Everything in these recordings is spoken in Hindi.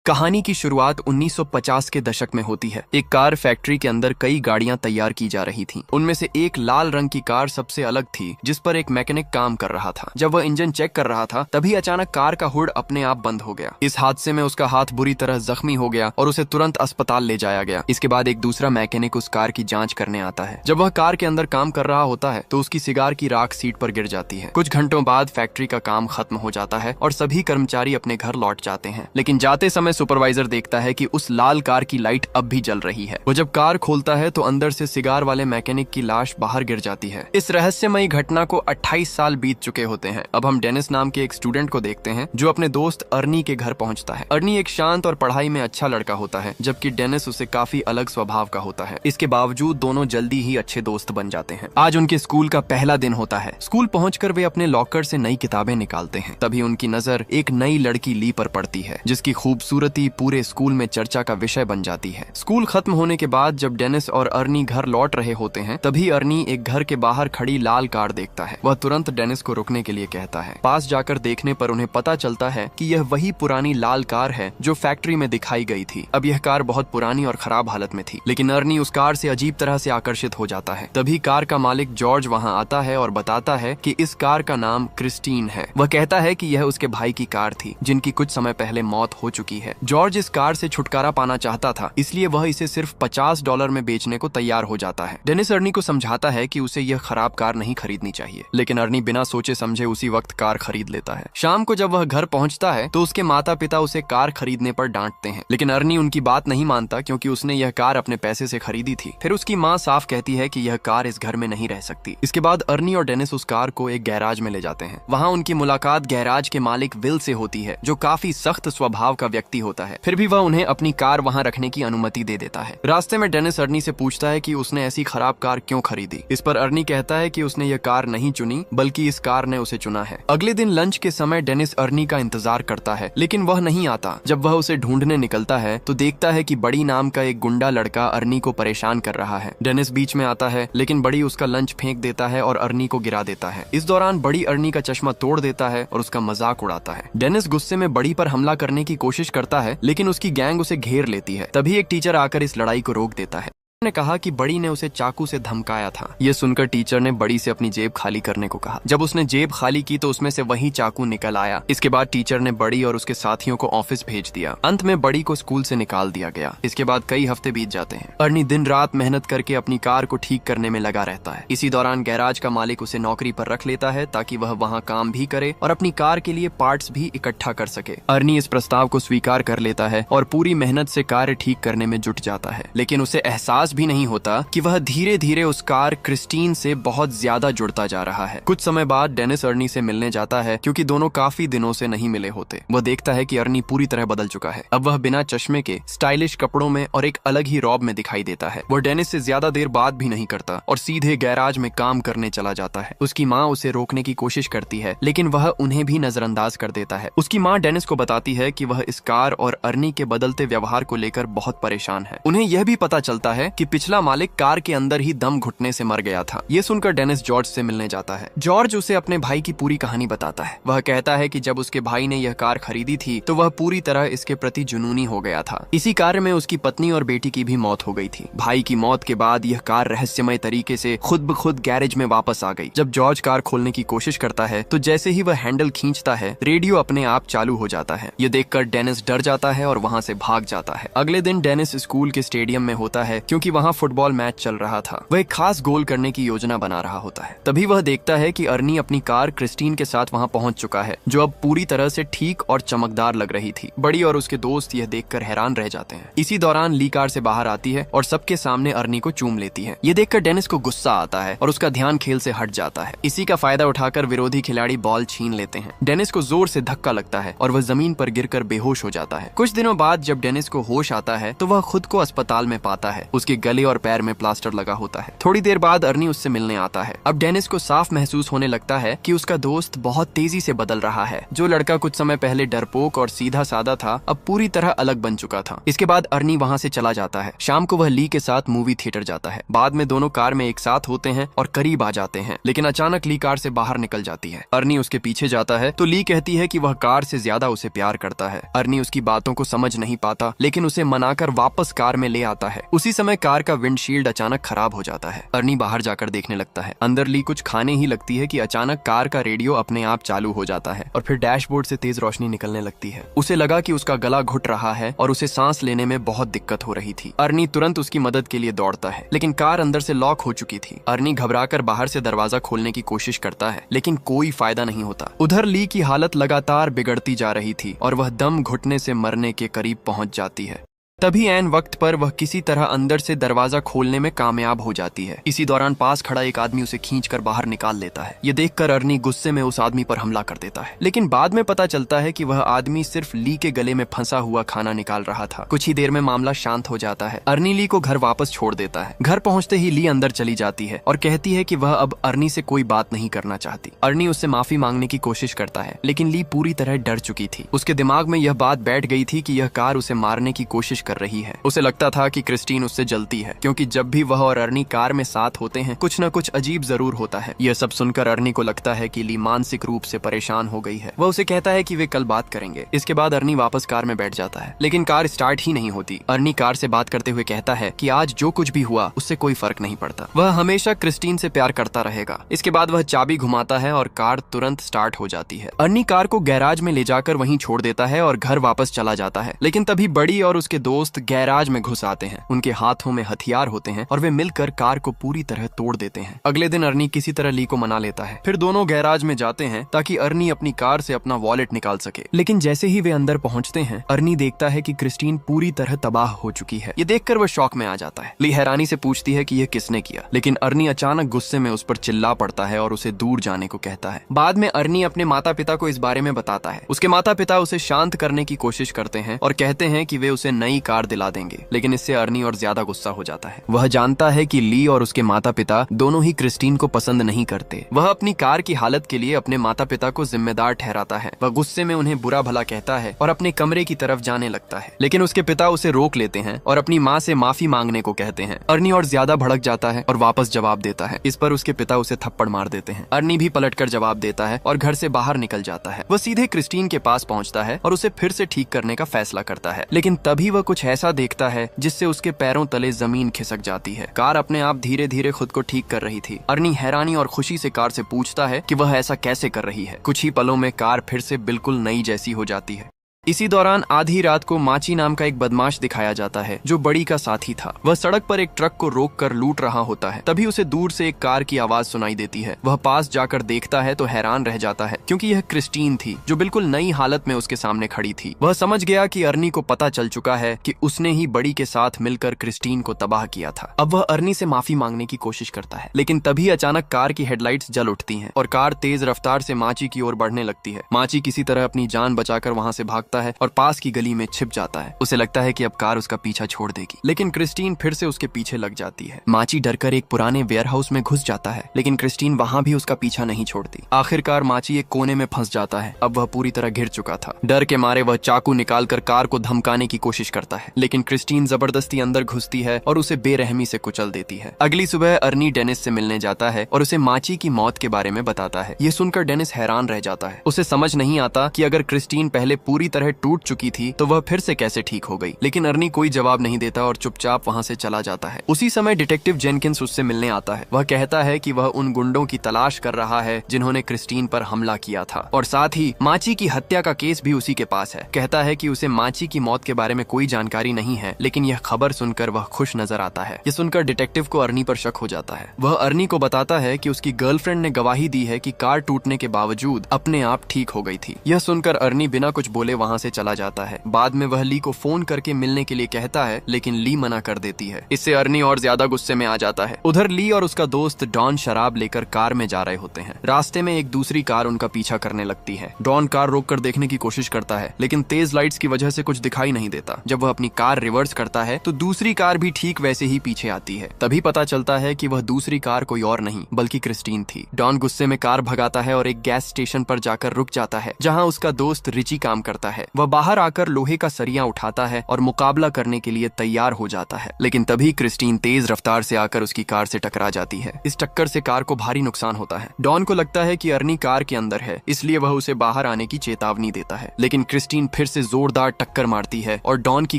कहानी की शुरुआत 1950 के दशक में होती है। एक कार फैक्ट्री के अंदर कई गाड़ियां तैयार की जा रही थीं। उनमें से एक लाल रंग की कार सबसे अलग थी, जिस पर एक मैकेनिक काम कर रहा था। जब वह इंजन चेक कर रहा था, तभी अचानक कार का हुड अपने आप बंद हो गया। इस हादसे में उसका हाथ बुरी तरह जख्मी हो गया और उसे तुरंत अस्पताल ले जाया गया। इसके बाद एक दूसरा मैकेनिक उस कार की जांच करने आता है। जब वह कार के अंदर काम कर रहा होता है तो उसकी सिगार की राख सीट पर गिर जाती है। कुछ घंटों बाद फैक्ट्री का काम खत्म हो जाता है और सभी कर्मचारी अपने घर लौट जाते हैं। लेकिन जाते समय सुपरवाइजर देखता है कि उस लाल कार की लाइट अब भी जल रही है। वो जब कार खोलता है तो अंदर से सिगार वाले मैकेनिक की लाश बाहर गिर जाती है। इस रहस्यमयी घटना को 28 साल बीत चुके होते हैं। अब हम डेनिस नाम के एक स्टूडेंट को देखते हैं जो अपने दोस्त अर्नी के घर पहुंचता है। अर्नी एक शांत और पढ़ाई में अच्छा लड़का होता है, जबकि डेनिस उसे काफी अलग स्वभाव का होता है। इसके बावजूद दोनों जल्दी ही अच्छे दोस्त बन जाते हैं। आज उनके स्कूल का पहला दिन होता है। स्कूल पहुंचकर वे अपने लॉकर से नई किताबें निकालते हैं। तभी उनकी नजर एक नई लड़की ली पर पड़ती है, जिसकी खूबसूरती पूरे स्कूल में चर्चा का विषय बन जाती है। स्कूल खत्म होने के बाद जब डेनिस और अर्नी घर लौट रहे होते हैं, तभी अर्नी एक घर के बाहर खड़ी लाल कार देखता है। वह तुरंत डेनिस को रुकने के लिए कहता है। पास जाकर देखने पर उन्हें पता चलता है कि यह वही पुरानी लाल कार है जो फैक्ट्री में दिखाई गई थी। अब यह कार बहुत पुरानी और खराब हालत में थी, लेकिन अर्नी उस कार से अजीब तरह से आकर्षित हो जाता है। तभी कार का मालिक जॉर्ज वहां आता है और बताता है कि इस कार का नाम क्रिस्टीन है। वह कहता है कि यह उसके भाई की कार थी, जिनकी कुछ समय पहले मौत हो चुकी है। जॉर्ज इस कार से छुटकारा पाना चाहता था, इसलिए वह इसे सिर्फ $50 में बेचने को तैयार हो जाता है। डेनिस अर्नी को समझाता है कि उसे यह खराब कार नहीं खरीदनी चाहिए, लेकिन अर्नी बिना सोचे समझे उसी वक्त कार खरीद लेता है। शाम को जब वह घर पहुंचता है तो उसके माता पिता उसे कार खरीदने पर डांटते हैं, लेकिन अर्नी उनकी बात नहीं मानता क्योंकि उसने यह कार अपने पैसे से खरीदी थी। फिर उसकी माँ साफ कहती है कि यह कार इस घर में नहीं रह सकती। इसके बाद अर्नी और डेनिस उस कार को एक गैराज में ले जाते हैं। वहाँ उनकी मुलाकात गैराज के मालिक विल से होती है, जो काफी सख्त स्वभाव का व्यक्ति होता है। फिर भी वह उन्हें अपनी कार वहां रखने की अनुमति दे देता है। रास्ते में डेनिस अर्नी से पूछता है कि उसने ऐसी खराब कार क्यों खरीदी। इस पर अर्नी कहता है कि उसने यह कार नहीं चुनी, बल्कि इस कार ने उसे चुना है। अगले दिन लंच के समय डेनिस अर्नी का इंतजार करता है, लेकिन वह नहीं आता। जब वह उसे ढूंढने निकलता है तो देखता है कि बड़ी नाम का एक गुंडा लड़का अर्नी को परेशान कर रहा है। डेनिस बीच में आता है, लेकिन बड़ी उसका लंच फेंक देता है और अर्नी को गिरा देता है। इस दौरान बड़ी अर्नी का चश्मा तोड़ देता है और उसका मजाक उड़ाता है। डेनिस गुस्से में बड़ी पर हमला करने की कोशिश करता है, लेकिन उसकी गैंग उसे घेर लेती है। तभी एक टीचर आकर इस लड़ाई को रोक देता है। ने कहा कि बड़ी ने उसे चाकू से धमकाया था। यह सुनकर टीचर ने बड़ी से अपनी जेब खाली करने को कहा। जब उसने जेब खाली की तो उसमें से वही चाकू निकल आया। इसके बाद टीचर ने बड़ी और उसके साथियों को ऑफिस भेज दिया। अंत में बड़ी को स्कूल से निकाल दिया गया। इसके बाद कई हफ्ते बीत जाते हैं। अर्नी दिन रात मेहनत करके अपनी कार को ठीक करने में लगा रहता है। इसी दौरान गैराज का मालिक उसे नौकरी पर रख लेता है ताकि वह वहाँ काम भी करे और अपनी कार के लिए पार्ट्स भी इकट्ठा कर सके। अर्नी इस प्रस्ताव को स्वीकार कर लेता है और पूरी मेहनत से कार ठीक करने में जुट जाता है, लेकिन उसे एहसास भी नहीं होता कि वह धीरे धीरे उस कार क्रिस्टीन से बहुत ज्यादा जुड़ता जा रहा है। कुछ समय बाद डेनिस अर्नी से मिलने जाता है, क्योंकि दोनों काफी दिनों से नहीं मिले होते। वह देखता है कि अर्नी पूरी तरह बदल चुका है। अब वह बिना चश्मे के स्टाइलिश कपड़ों में और एक अलग ही रॉब में दिखाई देता है। वह डेनिस से ज्यादा देर बात भी नहीं करता और सीधे गैराज में काम करने चला जाता है। उसकी माँ उसे रोकने की कोशिश करती है, लेकिन वह उन्हें भी नजरअंदाज कर देता है। उसकी माँ डेनिस को बताती है कि वह इस कार और अर्नी के बदलते व्यवहार को लेकर बहुत परेशान है। उन्हें यह भी पता चलता है कि पिछला मालिक कार के अंदर ही दम घुटने से मर गया था। ये सुनकर डेनिस जॉर्ज से मिलने जाता है। जॉर्ज उसे अपने भाई की पूरी कहानी बताता है। वह कहता है कि जब उसके भाई ने यह कार खरीदी थी तो वह पूरी तरह इसके प्रति जुनूनी हो गया था। इसी कार्य में उसकी पत्नी और बेटी की भी मौत हो गई थी। भाई की मौत के बाद यह कार रहस्यमय तरीके से खुद ब खुद गैरेज में वापस आ गई। जब जॉर्ज कार खोलने की कोशिश करता है तो जैसे ही वह हैंडल खींचता है, रेडियो अपने आप चालू हो जाता है। ये देखकर डेनिस डर जाता है और वहाँ से भाग जाता है। अगले दिन डेनिस स्कूल के स्टेडियम में होता है, क्योंकि वहाँ फुटबॉल मैच चल रहा था। वह एक खास गोल करने की योजना बना रहा होता है। तभी वह देखता है कि अर्नी अपनी कार क्रिस्टीन के साथ वहां पहुंच चुका है, जो अब पूरी तरह से ठीक और चमकदार लग रही थी। बड़ी और उसके दोस्त यह देखकर हैरान रह जाते हैं। इसी दौरान ली कार से बाहर आती है और सबके सामने अर्नी को चूम लेती है। ये देखकर डेनिस को गुस्सा आता है और उसका ध्यान खेल से हट जाता है। इसी का फायदा उठाकर विरोधी खिलाड़ी बॉल छीन लेते हैं। डेनिस को जोर से धक्का लगता है और वह जमीन पर गिरकर बेहोश हो जाता है। कुछ दिनों बाद जब डेनिस को होश आता है तो वह खुद को अस्पताल में पाता है। उसके उसके गले और पैर में प्लास्टर लगा होता है। थोड़ी देर बाद अर्नी उससे मिलने आता है। अब डेनिस को साफ महसूस होने लगता है कि उसका दोस्त बहुत तेजी से बदल रहा है। जो लड़का कुछ समय पहले डरपोक और सीधा सादा था, अब पूरी तरह अलग बन चुका था। इसके बाद अर्नी वहाँ से चला जाता है। शाम को वह ली के साथ मूवी थिएटर जाता है। बाद में दोनों कार में एक साथ होते हैं और करीब आ जाते हैं, लेकिन अचानक ली कार से बाहर निकल जाती है। अर्नी उसके पीछे जाता है तो ली कहती है कि वह कार से ज्यादा उसे प्यार करता है। अर्नी उसकी बातों को समझ नहीं पाता, लेकिन उसे मनाकर वापस कार में ले आता है। उसी समय कार का विंडशील्ड अचानक खराब हो जाता है। अर्नी बाहर जाकर देखने लगता है। अंदर ली कुछ खाने ही लगती है कि अचानक कार का रेडियो अपने आप चालू हो जाता है और फिर डैशबोर्ड से तेज रोशनी निकलने लगती है। उसे लगा कि उसका गला घुट रहा है और उसे सांस लेने में बहुत दिक्कत हो रही थी। अर्नी तुरंत उसकी मदद के लिए दौड़ता है, लेकिन कार अंदर से लॉक हो चुकी थी। अर्नी घबराकर बाहर से दरवाजा खोलने की कोशिश करता है, लेकिन कोई फायदा नहीं होता। उधर ली की हालत लगातार बिगड़ती जा रही थी और वह दम घुटने से मरने के करीब पहुंच जाती है। तभी ऐन वक्त पर वह किसी तरह अंदर से दरवाजा खोलने में कामयाब हो जाती है। इसी दौरान पास खड़ा एक आदमी उसे खींचकर बाहर निकाल लेता है। ये देखकर अर्नी गुस्से में उस आदमी पर हमला कर देता है, लेकिन बाद में पता चलता है कि वह आदमी सिर्फ ली के गले में फंसा हुआ खाना निकाल रहा था। कुछ ही देर में मामला शांत हो जाता है। अर्नी ली को घर वापस छोड़ देता है। घर पहुंचते ही ली अंदर चली जाती है और कहती है कि वह अब अर्नी से कोई बात नहीं करना चाहती। अर्नी उससे माफी मांगने की कोशिश करता है, लेकिन ली पूरी तरह डर चुकी थी। उसके दिमाग में यह बात बैठ गई थी कि यह कार उसे मारने की कोशिश कर रही है। उसे लगता था कि क्रिस्टीन उससे जलती है, क्योंकि जब भी वह और अर्नी कार में साथ होते हैं कुछ न कुछ अजीब जरूर होता है। यह सब सुनकर अर्नी को लगता है कि ली मानसिक रूप से परेशान हो गई है। वह उसे कहता है कि वे कल बात करेंगे। इसके बाद अर्नी वापस कार में बैठ जाता है, लेकिन कार स्टार्ट ही नहीं होती। अर्नी कार से बात करते हुए कहता है कि आज जो कुछ भी हुआ उससे कोई फर्क नहीं पड़ता। वह हमेशा क्रिस्टीन से प्यार करता रहेगा। इसके बाद वह चाबी घुमाता है और कार तुरंत स्टार्ट हो जाती है। अर्नी कार को गैराज में ले जाकर वहीं छोड़ देता है और घर वापस चला जाता है, लेकिन तभी बड़ी और उसके दोस्त गैराज में घुस आते हैं। उनके हाथों में हथियार होते हैं और वे मिलकर कार को पूरी तरह तोड़ देते हैं। अगले दिन अर्नी किसी तरह ली को मना लेता है। फिर दोनों गैराज में जाते हैं ताकि अर्नी अपनी कार से अपना वॉलेट निकाल सके, लेकिन जैसे ही वे अंदर पहुंचते हैं अर्नी देखता है कि क्रिस्टीन पूरी तरह तबाह हो चुकी है। ये देखकर वह शॉक में आ जाता है। ली हैरानी से पूछती है कि यह किसने किया, लेकिन अर्नी अचानक गुस्से में उस पर चिल्ला पड़ता है और उसे दूर जाने को कहता है। बाद में अर्नी अपने माता पिता को इस बारे में बताता है। उसके माता पिता उसे शांत करने की कोशिश करते हैं और कहते हैं कि वे उसे नई कार दिला देंगे, लेकिन इससे अर्नी और ज्यादा गुस्सा हो जाता है। वह जानता है कि ली और उसके माता पिता दोनों ही क्रिस्टीन को पसंद नहीं करते। वह अपनी कार की हालत के लिए अपने माता पिता को जिम्मेदार ठहराता है। वह गुस्से में उन्हें बुरा भला कहता है और अपने कमरे की तरफ जाने लगता है, लेकिन उसके पिता उसे रोक लेते हैं और अपनी माँ से माफी मांगने को कहते हैं। अर्नी और ज्यादा भड़क जाता है और वापस जवाब देता है। इस पर उसके पिता उसे थप्पड़ मार देते हैं। अर्नी भी पलटकर जवाब देता है और घर से बाहर निकल जाता है। वह सीधे क्रिस्टीन के पास पहुंचता है और उसे फिर से ठीक करने का फैसला करता है, लेकिन तभी वह कुछ ऐसा देखता है जिससे उसके पैरों तले जमीन खिसक जाती है। कार अपने आप धीरे धीरे खुद को ठीक कर रही थी। अर्नी हैरानी और खुशी से कार से पूछता है कि वह ऐसा कैसे कर रही है। कुछ ही पलों में कार फिर से बिल्कुल नई जैसी हो जाती है। इसी दौरान आधी रात को माची नाम का एक बदमाश दिखाया जाता है जो बड़ी का साथी था। वह सड़क पर एक ट्रक को रोककर लूट रहा होता है। तभी उसे दूर से एक कार की आवाज सुनाई देती है। वह पास जाकर देखता है तो हैरान रह जाता है, क्योंकि यह क्रिस्टीन थी जो बिल्कुल नई हालत में उसके सामने खड़ी थी। वह समझ गया कि अर्नी को पता चल चुका है कि उसने ही बड़ी के साथ मिलकर क्रिस्टीन को तबाह किया था। अब वह अर्नी से माफी मांगने की कोशिश करता है, लेकिन तभी अचानक कार की हेडलाइट्स जल उठती हैं और कार तेज रफ्तार से माची की ओर बढ़ने लगती है। माची किसी तरह अपनी जान बचाकर वहां से भागता है और पास की गली में छिप जाता है। उसे लगता है कि अब कार उसका पीछा छोड़ देगी, लेकिन क्रिस्टीन फिर से उसके पीछे लग जाती है। माची डरकर एक पुराने वेयरहाउस में घुस जाता है, लेकिन क्रिस्टीन वहां भी उसका पीछा नहीं छोड़ती। आखिरकार माची एक कोने में फंस जाता है। अब वह पूरी तरह घिर चुका था। डर के मारे वह चाकू निकालकर कार को धमकाने की कोशिश करता है, लेकिन क्रिस्टीन जबरदस्ती अंदर घुसती है और उसे बेरहमी से कुचल देती है। अगली सुबह अर्नी डेनिस से मिलने जाता है और उसे माची की मौत के बारे में बताता है। ये सुनकर डेनिस हैरान रह जाता है। उसे समझ नहीं आता कि अगर क्रिस्टीन पहले पूरी तरह टूट चुकी थी तो वह फिर से कैसे ठीक हो गई, लेकिन अर्नी कोई जवाब नहीं देता और चुपचाप वहां से चला जाता है। उसी समय डिटेक्टिव जेनकिंस उससे मिलने आता है। वह कहता है कि वह उन गुंडों की तलाश कर रहा है जिन्होंने क्रिस्टीन पर हमला किया था, और साथ ही माची की हत्या का केस भी उसी के पास है। कहता है कि उसे माची की मौत के बारे में कोई जानकारी नहीं है, लेकिन यह खबर सुनकर वह खुश नजर आता है। यह सुनकर डिटेक्टिव को अर्नी पर शक हो जाता है। वह अर्नी को बताता है कि उसकी गर्लफ्रेंड ने गवाही दी है कि कार टूटने के बावजूद अपने आप ठीक हो गई थी। यह सुनकर अर्नी बिना कुछ बोले वहां वहाँ से चला जाता है। बाद में वह ली को फोन करके मिलने के लिए कहता है, लेकिन ली मना कर देती है। इससे अर्नी और ज्यादा गुस्से में आ जाता है। उधर ली और उसका दोस्त डॉन शराब लेकर कार में जा रहे होते हैं। रास्ते में एक दूसरी कार उनका पीछा करने लगती है। डॉन कार रोक कर देखने की कोशिश करता है, लेकिन तेज लाइट्स की वजह से कुछ दिखाई नहीं देता। जब वह अपनी कार रिवर्स करता है तो दूसरी कार भी ठीक वैसे ही पीछे आती है। तभी पता चलता है कि वह दूसरी कार कोई और नहीं बल्कि क्रिस्टीन थी। डॉन गुस्से में कार भगाता है और एक गैस स्टेशन पर जाकर रुक जाता है, जहां उसका दोस्त रिची काम करता है। वह बाहर आकर लोहे का सरिया उठाता है और मुकाबला करने के लिए तैयार हो जाता है, लेकिन तभी क्रिस्टीन तेज रफ्तार से आकर उसकी कार से टकरा जाती है। इस टक्कर से कार को भारी नुकसान होता है। डॉन को लगता है कि अर्नी कार के अंदर है, इसलिए वह उसे बाहर आने की चेतावनी देता है, लेकिन क्रिस्टीन फिर से जोरदार टक्कर मारती है और डॉन की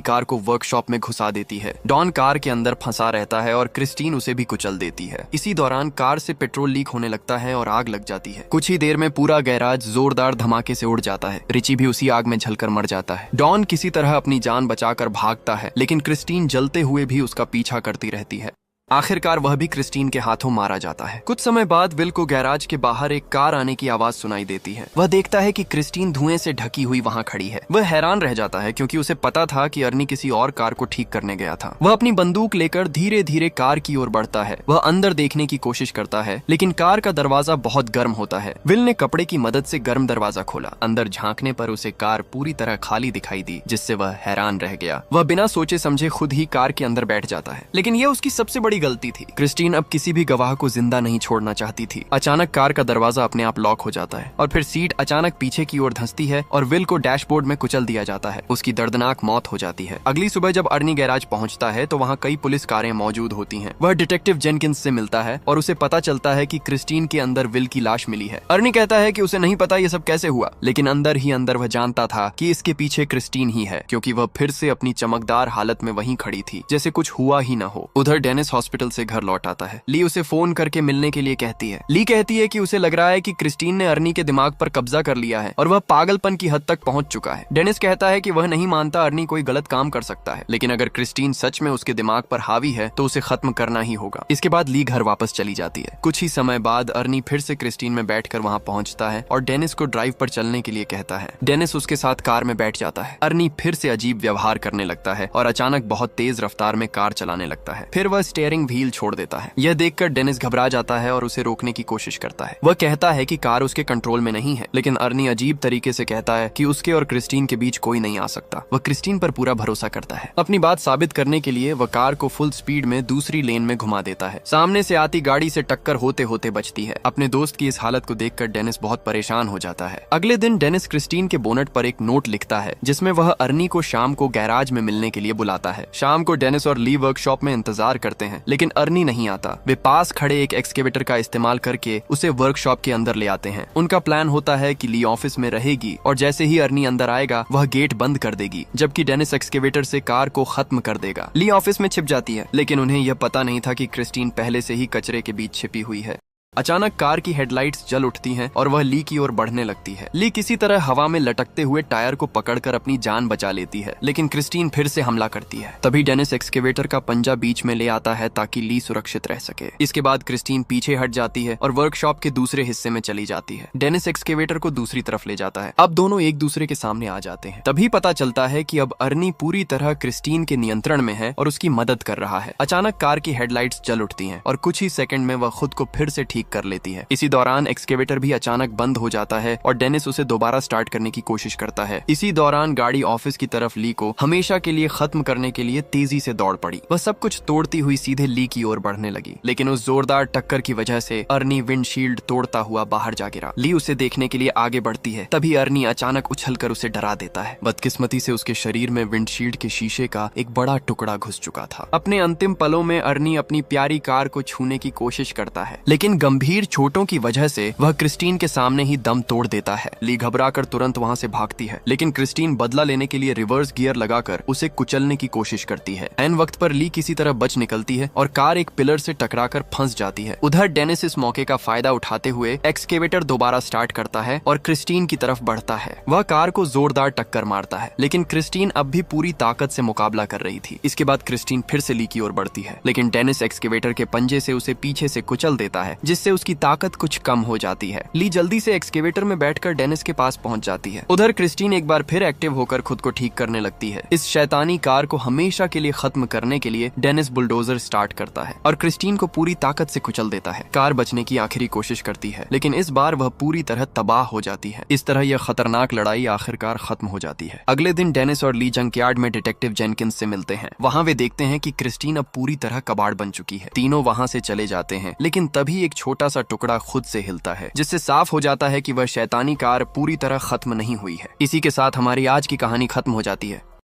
कार को वर्कशॉप में घुसा देती है। डॉन कार के अंदर फंसा रहता है और क्रिस्टीन उसे भी कुचल देती है। इसी दौरान कार से पेट्रोल लीक होने लगता है और आग लग जाती है। कुछ ही देर में पूरा गैराज जोरदार धमाके से उड़ जाता है। रिची भी उसी आग में झलकर मर जाता है। डॉन किसी तरह अपनी जान बचाकर भागता है, लेकिन क्रिस्टीन जलते हुए भी उसका पीछा करती रहती है। आखिरकार वह भी क्रिस्टीन के हाथों मारा जाता है। कुछ समय बाद विल को गैराज के बाहर एक कार आने की आवाज सुनाई देती है। वह देखता है कि क्रिस्टीन धुएं से ढकी हुई वहां खड़ी है। वह हैरान रह जाता है, क्योंकि उसे पता था कि अर्नी किसी और कार को ठीक करने गया था। वह अपनी बंदूक लेकर धीरे धीरे कार की ओर बढ़ता है। वह अंदर देखने की कोशिश करता है, लेकिन कार का दरवाजा बहुत गर्म होता है। विल ने कपड़े की मदद से गर्म दरवाजा खोला। अंदर झांकने पर उसे कार पूरी तरह खाली दिखाई दी, जिससे वह हैरान रह गया। वह बिना सोचे समझे खुद ही कार के अंदर बैठ जाता है, लेकिन यह उसकी सबसे बड़ी गलती थी। क्रिस्टीन अब किसी भी गवाह को जिंदा नहीं छोड़ना चाहती थी। अचानक कार का दरवाजा अपने आप लॉक हो जाता है और फिर सीट अचानक पीछे की ओर धंसती है और विल को डैशबोर्ड में कुचल दिया जाता है। उसकी दर्दनाक मौत हो जाती है। अगली सुबह जब अर्नी गैराज पहुंचता है तो वहां कई पुलिस कारें मौजूद होती हैं। वह डिटेक्टिव जेनकिंस से मिलता है और उसे पता चलता है कि क्रिस्टीन के अंदर विल की लाश मिली है। अर्नी कहता है कि उसे नहीं पता ये सब कैसे हुआ, लेकिन अंदर ही अंदर वह जानता था कि इसके पीछे क्रिस्टीन ही है, क्योंकि वह फिर से अपनी चमकदार हालत में वहीं खड़ी थी, जैसे कुछ हुआ ही न हो। उधर डेनिस हॉस्पिटल से घर लौट आता है। ली उसे फोन करके मिलने के लिए कहती है। ली कहती है कि उसे लग रहा है कि क्रिस्टीन ने अर्नी के दिमाग पर कब्जा कर लिया है और वह पागलपन की हद तक पहुंच चुका है। डेनिस कहता है कि वह नहीं मानता अर्नी कोई गलत काम कर सकता है, लेकिन अगर क्रिस्टीन सच में उसके दिमाग पर हावी है तो उसे खत्म करना ही होगा। इसके बाद ली घर वापस चली जाती है। कुछ ही समय बाद अर्नी फिर से क्रिस्टीन में बैठकर वहां पहुंचता है और डेनिस को ड्राइव पर चलने के लिए कहता है। डेनिस उसके साथ कार में बैठ जाता है। अर्नी फिर से अजीब व्यवहार करने लगता है और अचानक बहुत तेज रफ्तार में कार चलाने लगता है। फिर वह स्टीयरिंग व्हील छोड़ देता है। यह देखकर डेनिस घबरा जाता है और उसे रोकने की कोशिश करता है। वह कहता है कि कार उसके कंट्रोल में नहीं है, लेकिन अर्नी अजीब तरीके से कहता है कि उसके और क्रिस्टीन के बीच कोई नहीं आ सकता। वह क्रिस्टीन पर पूरा भरोसा करता है। अपनी बात साबित करने के लिए वह कार को फुल स्पीड में दूसरी लेन में घुमा देता है। सामने से आती गाड़ी से टक्कर होते होते बचती है। अपने दोस्त की इस हालत को देखकर डेनिस बहुत परेशान हो जाता है। अगले दिन डेनिस क्रिस्टीन के बोनट पर एक नोट लिखता है, जिसमें वह अर्नी को शाम को गैराज में मिलने के लिए बुलाता है। शाम को डेनिस और ली वर्कशॉप में इंतजार करते हैं, लेकिन अर्नी नहीं आता। वे पास खड़े एक एक्सकेवेटर का इस्तेमाल करके उसे वर्कशॉप के अंदर ले आते हैं। उनका प्लान होता है कि ली ऑफिस में रहेगी और जैसे ही अर्नी अंदर आएगा वह गेट बंद कर देगी, जबकि डेनिस एक्सकेवेटर से कार को खत्म कर देगा। ली ऑफिस में छिप जाती है, लेकिन उन्हें यह पता नहीं था कि क्रिस्टीन पहले से ही कचरे के बीच छिपी हुई है। अचानक कार की हेडलाइट्स जल उठती हैं और वह ली की ओर बढ़ने लगती है। ली किसी तरह हवा में लटकते हुए टायर को पकड़कर अपनी जान बचा लेती है, लेकिन क्रिस्टीन फिर से हमला करती है। तभी डेनिस एक्सकेवेटर का पंजा बीच में ले आता है ताकि ली सुरक्षित रह सके। इसके बाद क्रिस्टीन पीछे हट जाती है और वर्कशॉप के दूसरे हिस्से में चली जाती है। डेनिस एक्सकेवेटर को दूसरी तरफ ले जाता है। अब दोनों एक दूसरे के सामने आ जाते हैं। तभी पता चलता है कि अब अर्नी पूरी तरह क्रिस्टीन के नियंत्रण में है और उसकी मदद कर रहा है। अचानक कार की हेडलाइट्स जल उठती हैं और कुछ ही सेकंड में वह खुद को फिर से ठीक कर लेती है। इसी दौरान एक्सकेवेटर भी अचानक बंद हो जाता है और डेनिस उसे दोबारा स्टार्ट करने की कोशिश करता है। इसी दौरान गाड़ी ऑफिस की तरफ ली को हमेशा के लिए खत्म करने के लिए तेजी से दौड़ पड़ी। वह सब कुछ तोड़ती हुई सीधे ली की ओर बढ़ने लगी, लेकिन उस जोरदार टक्कर की वजह से अर्नी विंडशील्ड तोड़ता हुआ बाहर जा गिरा। ली उसे देखने के लिए आगे बढ़ती है, तभी अर्नी अचानक उछलकर उसे डरा देता है। बदकिस्मती से उसके शरीर में विंडशील्ड के शीशे का एक बड़ा टुकड़ा घुस चुका था। अपने अंतिम पलों में अर्नी अपनी प्यारी कार को छूने की कोशिश करता है, लेकिन गंभीर चोटों की वजह से वह क्रिस्टीन के सामने ही दम तोड़ देता है। ली घबराकर तुरंत वहां से भागती है, लेकिन क्रिस्टीन बदला लेने के लिए रिवर्स गियर लगाकर उसे कुचलने की कोशिश करती है। ऐन वक्त पर ली किसी तरह बच निकलती है और कार एक पिलर से टकराकर फंस जाती है। उधर डेनिस इस मौके का फायदा उठाते हुए एक्सकेवेटर दोबारा स्टार्ट करता है और क्रिस्टीन की तरफ बढ़ता है। वह कार को जोरदार टक्कर मारता है, लेकिन क्रिस्टीन अब भी पूरी ताकत से मुकाबला कर रही थी। इसके बाद क्रिस्टीन फिर से ली की ओर बढ़ती है, लेकिन डेनिस एक्सकेवेटर के पंजे से उसे पीछे से कुचल देता है, जिससे जिससे उसकी ताकत कुछ कम हो जाती है। ली जल्दी से एक्सकेवेटर में बैठकर डेनिस के पास पहुंच जाती है। उधर क्रिस्टीन एक बार फिर एक्टिव होकर खुद को ठीक करने लगती है। इस शैतानी कार को हमेशा के लिए खत्म करने के लिए डेनिस बुलडोजर स्टार्ट करता है और क्रिस्टीन को पूरी ताकत से कुचल देता है। कार बचने की आखिरी कोशिश करती है, लेकिन इस बार वह पूरी तरह तबाह हो जाती है। इस तरह यह खतरनाक लड़ाई आखिरकार खत्म हो जाती है। अगले दिन डेनिस और ली जंकयार्ड में डिटेक्टिव जेनकिंस से मिलते हैं। वहाँ वे देखते हैं कि क्रिस्टीन अब पूरी तरह कबाड़ बन चुकी है। तीनों वहाँ से चले जाते हैं, लेकिन तभी एक छोटा सा टुकड़ा खुद से हिलता है, जिससे साफ हो जाता है कि वह शैतानी कार पूरी तरह खत्म नहीं हुई है। इसी के साथ हमारी आज की कहानी खत्म हो जाती है।